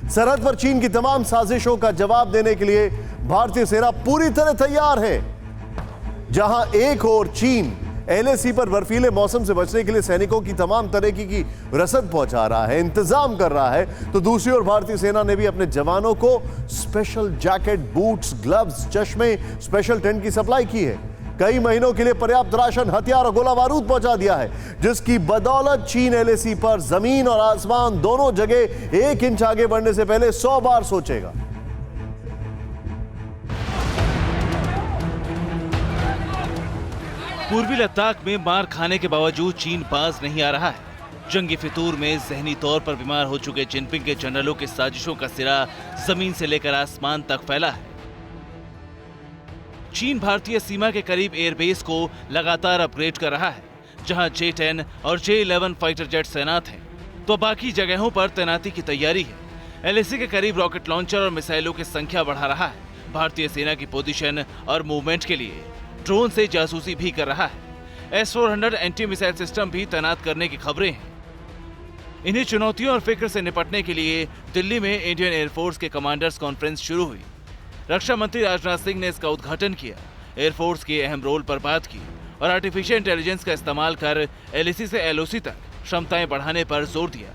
सरहद पर चीन की तमाम साजिशों का जवाब देने के लिए भारतीय सेना पूरी तरह तैयार है। जहां एक ओर चीन एलएसी पर बर्फीले मौसम से बचने के लिए सैनिकों की तमाम तरह की रसद पहुंचा रहा है, इंतजाम कर रहा है, तो दूसरी ओर भारतीय सेना ने भी अपने जवानों को स्पेशल जैकेट, बूट्स, ग्लव्स, चश्मे, स्पेशल टेंट की सप्लाई की है। कई महीनों के लिए पर्याप्त राशन, हथियार और गोला बारूद पहुंचा दिया है, जिसकी बदौलत चीन एलएसी पर जमीन और आसमान दोनों जगह 1 इंच आगे बढ़ने से पहले 100 बार सोचेगा। पूर्वी लद्दाख में मार खाने के बावजूद चीन बाज नहीं आ रहा है। जंगी फितूर में जहनी तौर पर बीमार हो चुके जिनपिंग के जनरलों की साजिशों का सिरा जमीन से लेकर आसमान तक फैला है। चीन भारतीय सीमा के करीब एयरबेस को लगातार अपग्रेड कर रहा है। जहां J-10 और J-11 फाइटर जेट तैनात हैं, तो बाकी जगहों पर तैनाती की तैयारी है। एलएसी के करीब रॉकेट लॉन्चर और मिसाइलों की संख्या बढ़ा रहा है। भारतीय सेना की पोजीशन और मूवमेंट के लिए ड्रोन से जासूसी भी कर रहा है। S-400 एंटी मिसाइल सिस्टम भी तैनात करने की खबरें हैं। इन्हीं चुनौतियों और फिक्र से निपटने के लिए दिल्ली में इंडियन एयरफोर्स के कमांडर्स कॉन्फ्रेंस शुरू हुई। रक्षा मंत्री राजनाथ सिंह ने इसका उद्घाटन किया, एयरफोर्स के अहम रोल पर बात की और आर्टिफिशियल इंटेलिजेंस का इस्तेमाल कर एलएसी से एलओसी तक क्षमताएं बढ़ाने पर जोर दिया।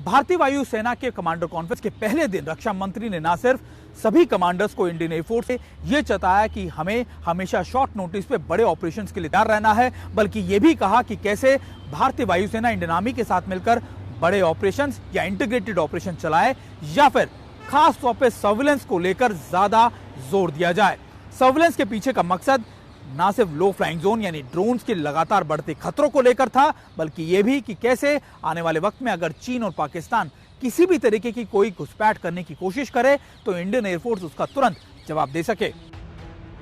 भारतीय वायु सेना के कमांडर कॉन्फ्रेंस के पहले दिन रक्षा मंत्री ने न सिर्फ सभी कमांडर्स को इंडियन एयरफोर्स से यह चताया कि हमें हमेशा शॉर्ट नोटिस पे बड़े ऑपरेशंस के लिए तैयार रहना है, बल्कि यह भी कहा कि कैसे भारतीय वायुसेना इंडियन आर्मी के साथ मिलकर बड़े ऑपरेशंस या इंटीग्रेटेड ऑपरेशन चलाए, या फिर खास तौर पे सर्विलेंस को लेकर ज्यादा जोर दिया जाए। सर्विलेंस के पीछे का मकसद ना सिर्फ लो फ्लाइंग जोन यानी ड्रोन्स के लगातार बढ़ते खतरों को लेकर था, बल्कि यह भी कि कैसे आने वाले वक्त में अगर चीन और पाकिस्तान किसी भी तरीके की कोई घुसपैठ करने की कोशिश करे तो इंडियन एयरफोर्स उसका तुरंत जवाब दे सके।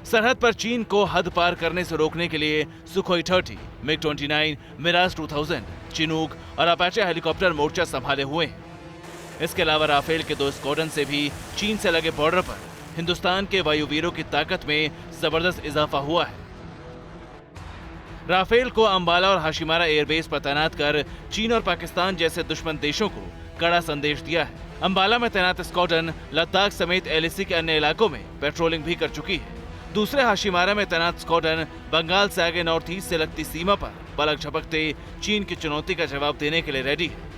सरहद पर चीन को हद पार करने से रोकने के लिए सुखोई 30, MiG-29, मिराज 2000, चिनूक और अपाचे हेलीकॉप्टर मोर्चा संभाले हुए हैं। इसके अलावा राफेल के 2 स्क्वाड्रन से भी चीन से लगे बॉर्डर पर हिंदुस्तान के वायुवीरों की ताकत में जबरदस्त इजाफा हुआ है। राफेल को अंबाला और हाशिमारा एयरबेस पर तैनात कर चीन और पाकिस्तान जैसे दुश्मन देशों को कड़ा संदेश दिया है। अंबाला में तैनात स्क्वाड्रन लद्दाख समेत एलएसी के अन्य इलाकों में पेट्रोलिंग भी कर चुकी है। दूसरे हाशिमारा में तैनात स्क्वाड्रन बंगाल से आगे नॉर्थ ईस्ट से लगती सीमा पर पलक झपकते चीन की चुनौती का जवाब देने के लिए रेडी है।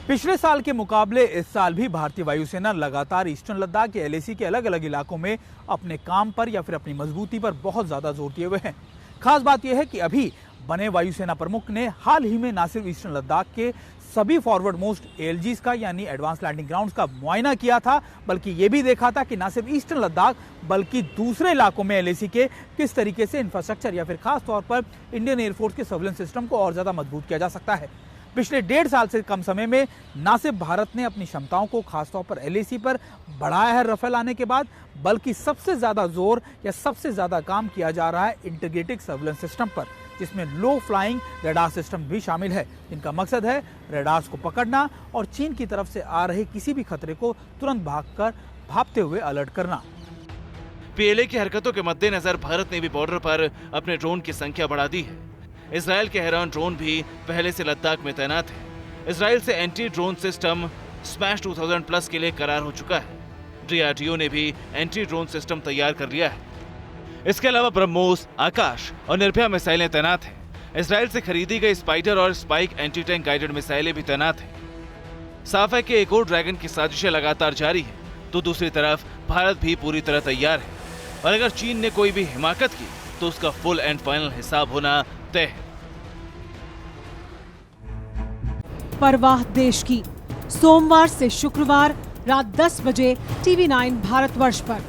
पिछले साल के मुकाबले इस साल भी भारतीय वायुसेना लगातार ईस्टर्न लद्दाख के एलएसी के अलग अलग इलाकों में अपने काम पर या फिर अपनी मजबूती पर बहुत ज्यादा जोर दिए हुए हैं। खास बात यह है कि अभी बने वायुसेना प्रमुख ने हाल ही में न सिर्फ ईस्टर्न लद्दाख के सभी फॉरवर्ड मोस्ट एएलजीज का यानी एडवांस लैंडिंग ग्राउंड्स का मुआयना किया था, बल्कि ये भी देखा था कि न सिर्फ ईस्टर्न लद्दाख बल्कि दूसरे इलाकों में एलएसी के किस तरीके से इंफ्रास्ट्रक्चर या फिर खास तौर पर इंडियन एयरफोर्स के सर्विलेंस सिस्टम को और ज्यादा मजबूत किया जा सकता है। पिछले 1.5 साल से कम समय में न सिर्फ भारत ने अपनी क्षमताओं को खासतौर पर एलएसी पर बढ़ाया है राफेल आने के बाद, बल्कि सबसे ज्यादा जोर या सबसे ज्यादा काम किया जा रहा है इंटीग्रेटेड सर्विलेंस सिस्टम पर, जिसमें लो फ्लाइंग रडार सिस्टम भी शामिल है, जिनका मकसद है रडार्स को पकड़ना और चीन की तरफ से आ रहे किसी भी खतरे को तुरंत भापते हुए अलर्ट करना। पीएलए की हरकतों के मद्देनजर भारत ने भी बॉर्डर पर अपने ड्रोन की संख्या बढ़ा दी है। इजराइल के हेरॉन ड्रोन भी पहले से लद्दाख में तैनात है। इजराइल से anti drone system smash 2000 plus के लिए करार हो चुका है। डीआरडीओ ने भी एंटी ड्रोन सिस्टम तैयार कर लिया है। इसके अलावा ब्रह्मोस, आकाश और निर्भया मिसाइलें तैनात हैं। इजराइल से खरीदी गई स्पाइडर और स्पाइक एंटी टैंक गाइडेड मिसाइलें भी तैनात हैं। साफ है कि एक और ड्रैगन की साजिशें लगातार जारी है, तो दूसरी तरफ भारत भी पूरी तरह तैयार है और अगर चीन ने कोई भी हिमाकत की तो उसका फुल एंड फाइनल हिसाब होना तय है। परवाह देश की, सोमवार से शुक्रवार रात 10 बजे TV9 भारतवर्ष पर।